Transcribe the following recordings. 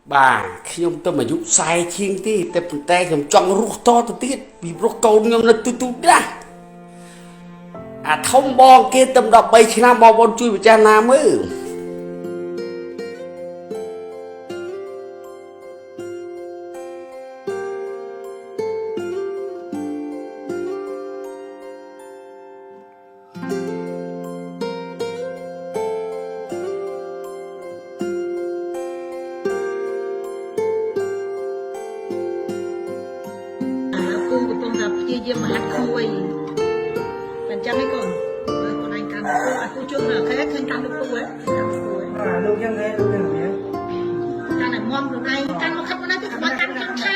bà khi ông tâm mà giúp sai chiên tíแต่ប៉ុន្តែខ្ញុំចង់រស់តទៅទៀតពីព្រោះកូនខ្ញុំនៅទូណាស់អាធំបងគេតែ13ឆ្នាំបងប្អូនជួយពិចារណាមើលពូកំពុងតែព្យាយាមមហាត់ក្មួយមិនចាំឯងកូនមើលខ្លួនឯងកាន់ពូឲ្យពូជួយមើលឃើញកាន់លោកពូហ៎លោកយ៉ាងណាលោកយ៉ាងណាកាន់តែមុំខ្លួនឯងកាន់មកខិតខ្លួនឯងទៅក្បត់កាន់ខាងខា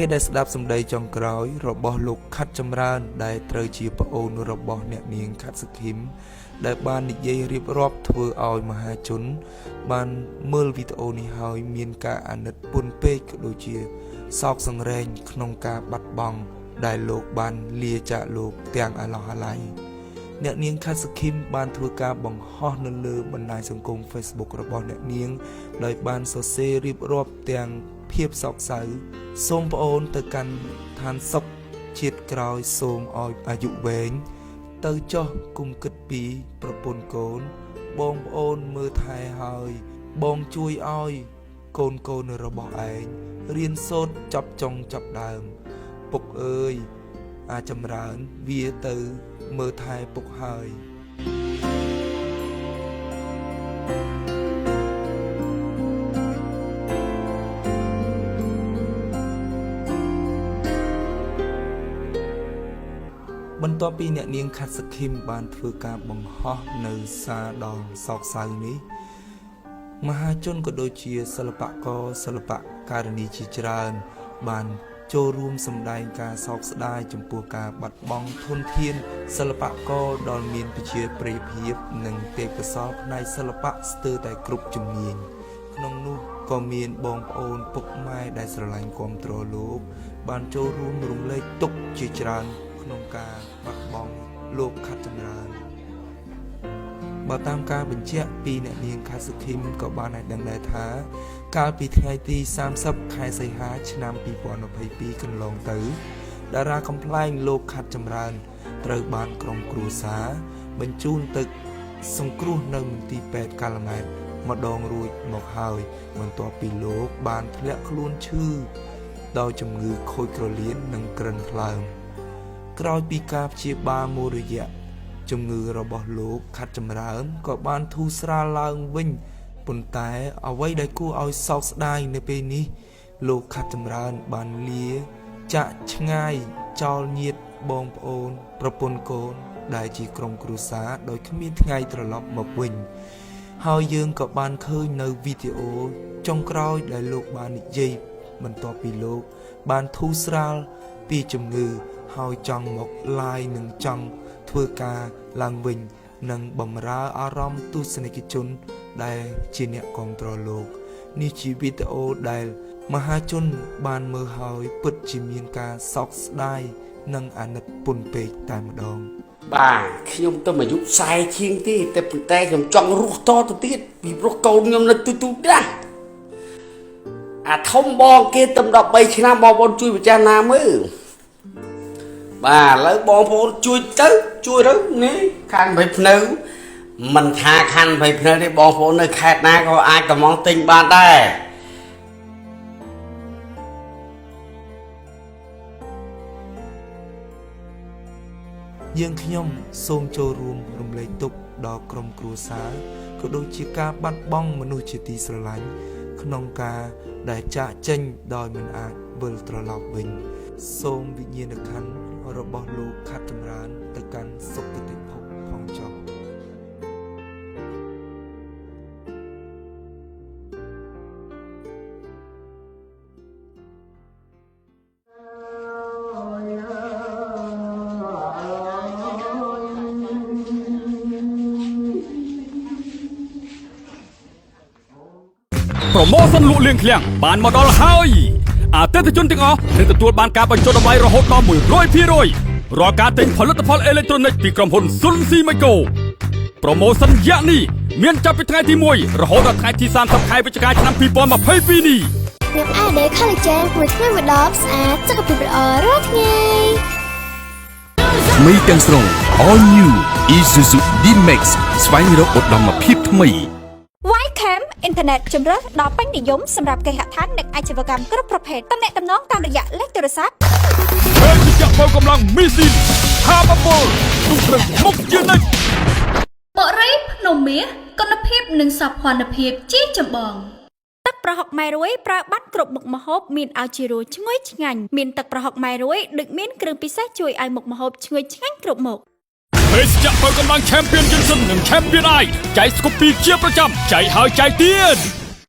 ពេលដែលស្ដាប់សម្ដីចុងក្រោយរបស់លោកខាត់ចម្រើនដែលត្រូវជាប្អូនរបស់អ្នកនាងខាត់សុខីមដែលបាននិយាយរៀបរាប់ធ្វើឲ្យមហាជនបានមើលវីដេអូនេះហើយមានការអាណិតពន់ពេកក៏ដូចជាសោកសង្រេងក្នុងការបាត់បង់ដែលលោកបានលាចាកលោកទាំងអាឡោះអាល័យអ្នកនាងខាត់សុខីមបានធ្វើការបង្ហោះនៅលើបណ្ដាញសង្គម Facebook របស់អ្នកនាងដោយបានសរសេររៀបរាប់ទាំងភាពសោកសៅសូមប្អូនទៅកាន់ឋានសុខជាតិក្រោយសូមឲ្យអាយុវែងទៅចុះគុំគិតពីប្រពន្ធកូនបងប្អូនមើលថែហើយបងជួយឲ្យកូនរបស់ឯងរៀនសូត្រចប់ចុងចប់ដើមពុកអើយអាចចម្រើនវាទៅមើលថែពុកហើយបន្ទាប់ពីអ្នកនាងខាត់សុខីមបានធ្វើការបង្ហោះនៅសារដ៏សោកសៅនេះមហាជនក៏ដូចជាសិល្បករសិល្បករនីជាច្រើនបានចូលរួមសម្ដែងការសោកស្ដាយចំពោះការបាត់បង់ធនធានសិល្បករដ៏មានប្រជាប្រិយភាពនិងទេពកោសល្យផ្នែកសិល្បៈស្ទើរតែគ្រប់ជំនាញក្នុងនោះក៏មានបងប្អូនពុកម៉ែដែលស្រឡាញ់គាំទ្រលោកបានចូលរួមរំលែកទុក្ខជាច្រើនក្នុងការបាត់បង់លោកខាត់ចម្រើនបើតាមការបញ្ជាក់ពីអ្នកនាងខាត់សុខីមក៏បានឲ្យដឹងដែរថាកាលពីថ្ងៃទី30ខែសីហាឆ្នាំ2022កន្លងទៅតារាកំ pl ែងលោកខាត់ចម្រើនត្រូវបានក្រុមគ្រួសារបញ្ជូនទៅសង្គ្រោះនៅមន្ទីរពេទ្យកាល់ម៉ែតម្ដងរួចមកហើយបន្ទាប់ពីលោកបានធ្លាក់ខ្លួនឈឺដោយជំងឺខូចក្រលៀននិងក្រិនថ្លើមក្រោយពីការព្យាបាលមួយរយៈជំងឺរបស់លោកខាត់ចម្រើនក៏បានធូរស្រាលឡើងវិញប៉ុន្តែអ្វីដែលគួរឲ្យសោកស្ដាយនៅពេលនេះលោកខាត់ចម្រើនបានលាចាក់ឆ្ងាយចោលញាតិបងប្អូនប្រពន្ធកូនដែលជាក្រុមគ្រួសារដោយគ្មានថ្ងៃត្រឡប់មកវិញហើយយើងក៏បានឃើញនៅវីដេអូចុងក្រោយដែលលោកបាននិយាយបន្ទាប់ពីលោកបានធូរស្រាលពីជំងឺហើយចង់មក live និងចង់ធ្វើការឡើងវិញនិងបំរើអារម្មណ៍ទស្សនិកជនដែលជាអ្នកគាំទ្រលោកនេះជាវីដេអូដែលមហាជនបានមើលហើយពិតជាមានការសោកស្ដាយនិងអាណិតពន់ពេកតែម្ដងបាទខ្ញុំទៅអាយុ40ជាងទេតែប៉ុន្តែខ្ញុំចង់រស់តទៅទៀតពីព្រោះកូនខ្ញុំនៅទូណាស់អាធំបងគេតែ13ឆ្នាំបងប្អូនជួយពិចារណាមើលបាទឥឡូវបងប្អូនជួយទៅនេះខាងភ័យភ្នៅមិនថាខាងភ័យភ្នៅទេបងប្អូននៅខេត្តណាក៏អាចកំងទិញបានដែរយើងខ្ញុំសូមចូលរួមរំលែកទុក្ខដល់ក្រុមគ្រួសារក៏ដូចជាការបាត់បង់មនុស្សជាទីស្រឡាញ់ក្នុងការដែលចាកចេញដោយមិនអាចវិលត្រឡប់វិញសូមវិញ្ញាណក្ខន្ធរបស់លោកខាត់ចម្រើនទៅកាន់សុគតិភពផងចុះ ប្រម៉ូសិនលក់លៀងឃ្លាំងបានមកដល់ហើយអតិថិជនទាំងអស់នឹងទទួលបានការបញ្ចុះតម្លៃរហូតដល់ 100% រាល់ការទិញផលិតផលអេឡិចត្រូនិកពីក្រុមហ៊ុន Sulsi Micro ប្រម៉ូសិនយៈនេះមានចាប់ពីថ្ងៃទី1រហូតដល់ថ្ងៃទី30ខែវិច្ឆិកាឆ្នាំ 2022 នេះ ញ៉ាំ AD Collagen មួយថ្ងៃមួយដបស្អាតសុខភាពល្អរាល់ថ្ងៃ មីទាំងស្រុង All New Isuzu D-Max ស្វែងរកឧត្តមភាពថ្មី Ycam អ៊ីនធឺណិតជំរឿនដ៏ពេញនិយមសម្រាប់គេហដ្ឋាននិងអាជីវកម្មគ្រប់ប្រភេទទំនាក់ទំនងតាមរយៈលេខទូរស័ព្ទ ពេលជាចាក់បោកម្លាំងមីស៊ីនថាបពលទុករឹងមុខជានិច្ច បរិយភ្នំមាសគុណភាពនិងសោភ័ណភាពជាចម្បង ទឹកប្រហុកម៉ែរួយប្រើបាត់គ្រប់មុខម្ហូបមានឲ្យជារសឈ្ងុយឆ្ងាញ់មានទឹកប្រហុកម៉ែរួយដូចមានគ្រឿងពិសេសជួយឲ្យមុខម្ហូបឈ្ងុយឆ្ងាញ់គ្រប់មុខ ពេលចាក់បោកម្លាំង Champion Johnson និង Champion I ចៃស្គូពីជាប្រចាំចៃហើយចៃទៀត